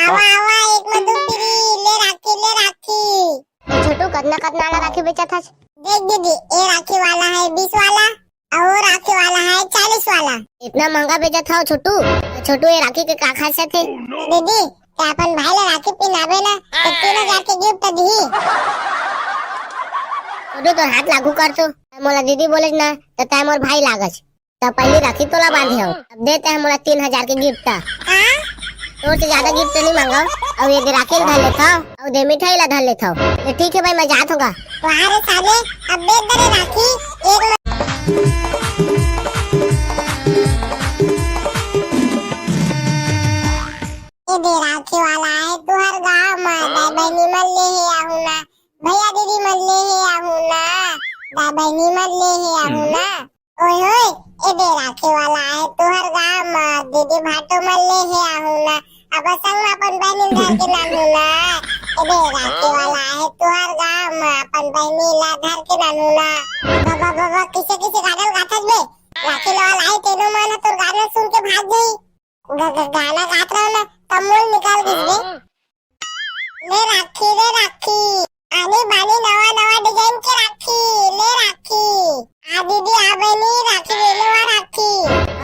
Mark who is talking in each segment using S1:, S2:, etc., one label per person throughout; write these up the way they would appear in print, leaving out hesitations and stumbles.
S1: आवा आवा एक में दो फ्री। ले राखी।
S2: छोटू कतना कतना वाला राखी बेचा था?
S1: देख दीदी, ये राखी वाला है 20 वाला और वो राखी वाला है 40 वाला।
S2: इतना महंगा बेचा था छोटू? छोटू ये राखी के का खासियत है?
S1: दीदी ते अपन भाई ला राखी पिनावे ना तो 3000 के गिफ्ट दी।
S2: छोटू तो हाथ लागू कर तो मोला दीदी बोले ना तो टाइम और भाई लागज तो पहली राखी तोला बांधे हो। अब देते हैं मोला 3000 के गिफ्ट। तो से ज्यादा गिफ्ट नहीं मांगा और ये राखी धर लेता और दे मिठाई ला धर लेता। ये ठीक है भाई, मैं जात होगा।
S1: तुम्हारे साले अब दे दे राखी एक ये दे राखी वाला है तू हर गाँव में दाई बहनी मन ले है आहू ना, भैया दीदी मन ले है आहू ना, दाई बहनी मन ले है आहू ना। ओए होए ये दे राखी वाला है तू हर गाँव में दीदी भाटो मन ले है आहू ना, अब संग अपन बहनी घर के नाम ना। ये दे राखी वाला है तू हर गाँव में अपन बहनी ला घर के नाम ना। बाबा बाबा किसे किसे गाना गाथस बे राखी वाला है तेनो मन तोर गाना सुन के भाग गई। गाना गात रहो ना कमोल निकाल दीजिए। ले राखी आने बानी नवा नवा डिजाइन की राखी। ले राखी आ दीदी आ बनी राखी ले लो राखी।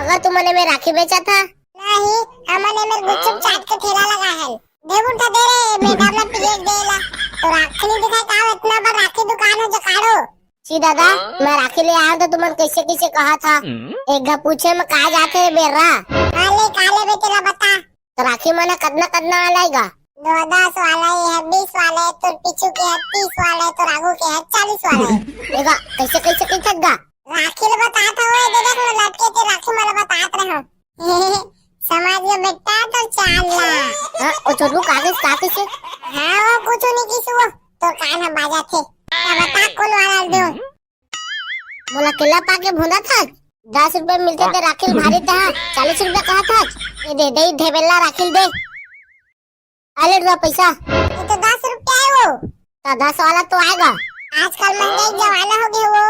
S2: अगर तुमने में राखी बेचा था?
S1: नहीं, हमने मेरे गुपचुप चाट के ठेला लगा है। दे उठा दे रे मैडम ने प्लेट देला तो राखी नहीं दिखाई का इतना बड़ा राखी दुकान है जो काढ़ो।
S2: जी दादा, मैं राखी ले आया तो तुमने कैसे कैसे कहा था? एक घर पूछे में कहा जाते है बेरा
S1: काले बेटे ला बता
S2: तो राखी माना कदना कदना आएगा?
S1: 10 वाला है 20 वाला है तो पीछू के है 30 वाला है तो आगू के है 40 वाला है।
S2: देखा कैसे कैसे कैसे गा
S1: राखी ले बताता हुए दे देख मैं लटके ते राखी माला बतात रहो। समाज में बेटा तो चाला
S2: हां ओ छोटू कागज कागज से
S1: हां वो कुछ नहीं किसी वो तो कान हम बाजा थे क्या बता कौन वाला दो
S2: मोला केला पाके भुना था। 10 रुपए मिलते थे राखी भारी था 40 रुपए कहा था। ये दे दे ढेबेला राखी दे आले रुपया पैसा।
S1: ये तो 10 रुपया है वो
S2: तो 10 वाला तो आएगा।
S1: आजकल महंगाई जमाना हो गया वो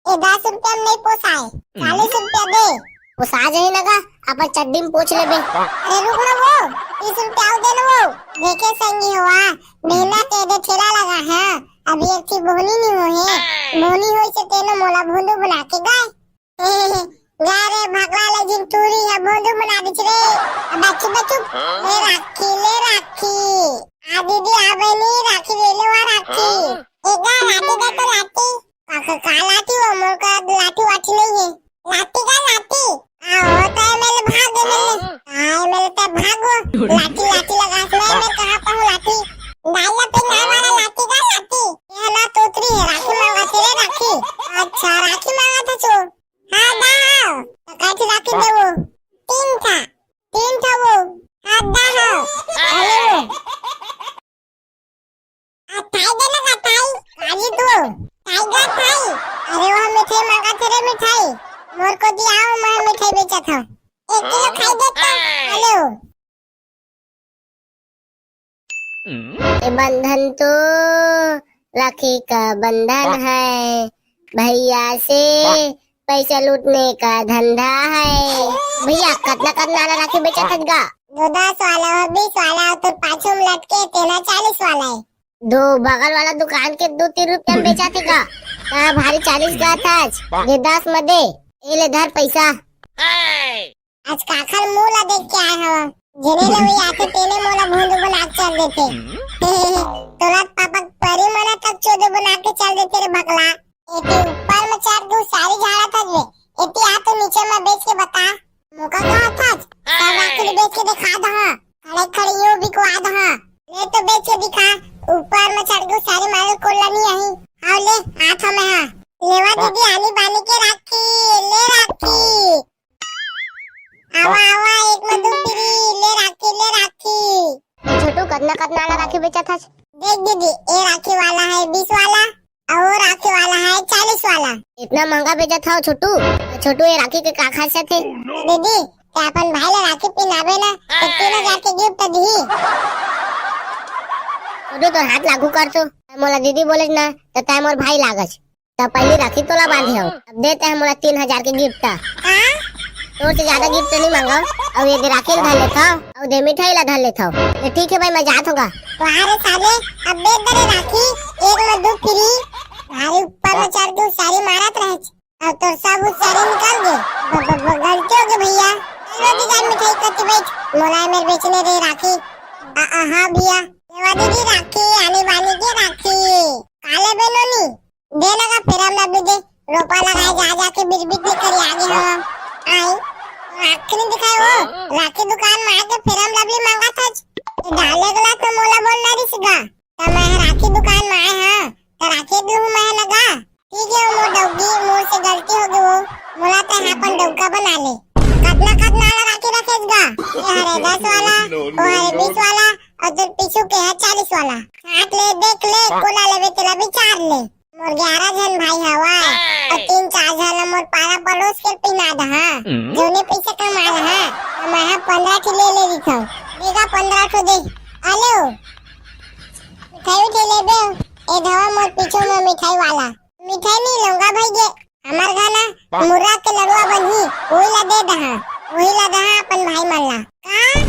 S1: ये 10 रुपया में नहीं पोसाए 40 रुपया दे
S2: वो साज ही लगा अपन चड्डी में पूछ ले बे।
S1: अरे रुक ना वो 30 रुपया दे ना वो देखे संगी हुआ मेहनत के दे ठेला लगा है अभी एक थी बोनी नहीं हुई है बोनी हुई से तेनो मोला भोंदू बना के गए गारे भगवा ले जिन टूरी है भोंदू बना दी रे बच्चे बच्चू ले राखी आ दीदी आ बनी राखी ले लो राखी एक लाठी दे तो लाठी का लाठी वो मोर का लाठी वाठी नहीं है लाठी का लाठी होता है मेरे भाग मेरे तो भागो लाठी लगा मैं कहां पाऊं लाठी डाला पे ना वाला लाठी का लाठी ये ना तोतरी है राखी मांगा तेरे राखी। अच्छा राखी मांगा था चो हां दाओ तो कैसे राखी दे वो तीन था वो हां दाओ अरे वो आ थाई देना का थाई काजी तू टाइगर थाई अरे वो मिठाई मांगा तेरे मिठाई मोर को दिया मैं मिठाई बेचा था 1 किलो खाई देता। हेलो
S2: ये बंधन तो राखी का बंधन है भैया से पैसा लूटने का धंधा है। भैया कतना कतना वाला राखी बेचा था?
S1: 10 वाला और 20 वाला तो पाछू में लटके तेना 40 वाला है।
S2: दो बगल वाला दुकान के 2-3 रुपया में बेचा थे का भारी 40 का था। ये 10 में दे ये ले धर पैसा।
S1: आज काखर मुंह ला देख के आए हो जेने ले वही आके तेने मोला भोंदू बना के चल देते तोरा पापा परी मना तक चोदो बना के चल देते रे भगला। एते ऊपर में चढ़ दू सारी झाड़ा था रे एते आ तो नीचे में बेच के बता मौका कहां था सब आके बेच के दिखा दहा खड़े यो बिकवा दहा ले तो बेच के दिखा ऊपर में चढ़ दू सारी माल कोला नहीं आई हां ले हाथ में हां लेवा दीदी आनी बानी के राखी ले राखी आवा एक में दो फ्री ले राखी।
S2: छोटू कतना कतना वाला राखी बेचा था?
S1: देख दीदी ये राखी वाला है 20 वाला और वो राखी वाला है 40 वाला।
S2: इतना महंगा बेचा था छोटू? छोटू ये राखी के का खासियत है?
S1: दीदी ते अपन भाई ला राखी पिनावे ना तो 3000 के गिफ्ट दी।
S2: छोटू तो हाथ लागू कर तो मोला दीदी बोले ना तो टाइम और भाई लागज तो पहली राखी तोला बांधे हो। अब देते हैं मोला 3000 के गिफ्ट। तोर से ज्यादा गिफ्ट नहीं मांगा और ये दे राखी ला धर लेता और दे मिठाई ला धर लेता ये ठीक है भाई मैं जात होगा
S1: वाह रे साले अब दे दे राखी एक में दो फ्री भाई ऊपर में चढ़ के सारी मारत रहे अब तो सब उस सारे निकाल दे गलती हो गई भैया चलो दुकान मिठाई करके बैठ मोला मेरे बेचने रे राखी हाँ भैया देवा दीदी राखी आने वाली की राखी काले बेलोनी दे लगा फिर हम लबली दे रोपा लगाए जा जा के बिरबिट लेकर आगे हम आई राखी नहीं दिखाए वो राखी दुकान में आके फिर हम लबली मांगा था डाले गला तो मोला बोलना रिसगा तो मैं राखी दुकान में आए हां तो राखी दूं मैं लगा ठीक है वो डौगी मोर से गलती हो गई वो मोला तो यहाँ पर डौका बना ले कितना राखी रखेगा ये हरे 10 वाला वो हरे 20 वाला और जो पीछू के है 40 वाला हाथ ले देख ले कोला लेवे तेरा विचार ले मोर 11 जन भाई हवा और 3-4 जन मोर पारा पड़ोस के पिना दा हां जोने पैसे कमा रहा है मैं 15 की ले दिखाऊं देगा 15 को दे आलो मिठाई उठे ले बे ए धवा मोर पीछे में मिठाई वाला मिठाई नहीं लूंगा भाई ये हमार गाना मुर्रा के लड़ुआ बनी वही ला दे दहा अपन भाई मल्ला का